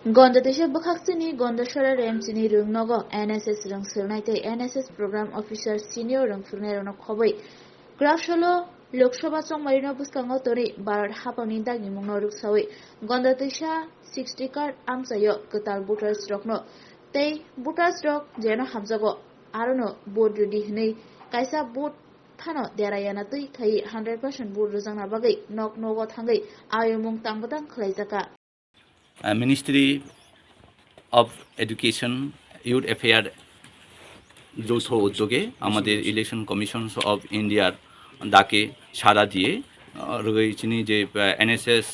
Gondatwisa Bwkhaktwi Gondasara Remchini Rungnogo NSS rang silnaite NSS Program Officer Senior rang filnerno khoboi Grafsholo Lok Sabha chongmarino buskango tori Bharat hapangni dagni mungno ruksawi Gondatwisa 60 card amsayo Kwtal Voterrokno tei Voterrok jeno hamjago arono board ready hinai kaisa board thano derayana tui khai 100% board rujangna bagai nok nogo thangai Awaimung tangbadang Khaijakkha Ministry of Education, Youth Affairs যৌথ উদ্যোগে আমাদের election commission of ইন্ডিয়ার ডাকে সাড়া দিয়ে রয়েছেন যে NSS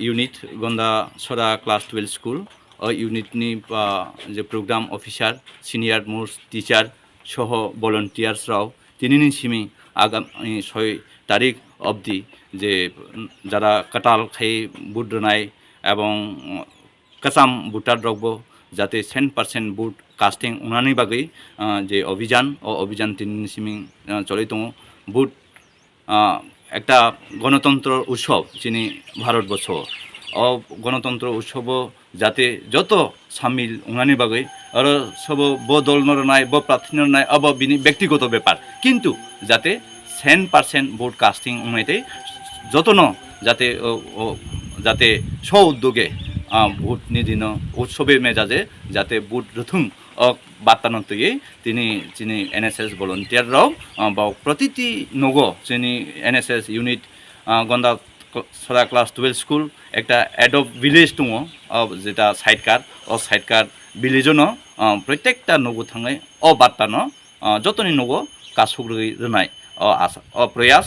unit Gandacherra class 12 school ও ইউনিটনি যে programme officer senior most teacher সহ ভলান্টিয়ার্সরাও তিনদিন সিমি আগামী 6 তারিখ অবধি যে যারা কাটাল খেয়ে বুট রনায় এবং কাসাম ভোটার দ্রব্য যাতে 100% ভোট কাস্টিং উনানি বাগৈ যে অভিযান তিনদিন চলে দङ ভোট একটা গণতন্ত্র উৎসব যিনি ভারতবর্ষ গণতন্ত্র উৎসব যাতে যত সামিল উনানি বাগৈ আর সব দল নরনাই প্রার্থী নরনাই বিনি ব্যক্তিগত ব্যাপার কিন্তু যাতে 100% ভোট কাস্টিং উনাইতে যতন যাতে যাতে স্ব উদ্যোগে ভোট নিদিন উৎসবের মেজাজে যাতে ভোট রথুং বার্তানো তৈরি তিনি এনএসএস ভলান্টিয়াররাও বা প্রতিটি নগ যিনি NSS unit Gandacherra class 12 school একটা এডব ভিলেজ দङ যেটা সাইডকার ভিলেজনো প্রত্যেকটা নগ থাঙাই বার্তানো যতনি নগ কাজ রনাই প্রয়াস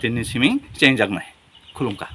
তিনি সিমি চেঞ্জ জাগনাই খুলুমকা।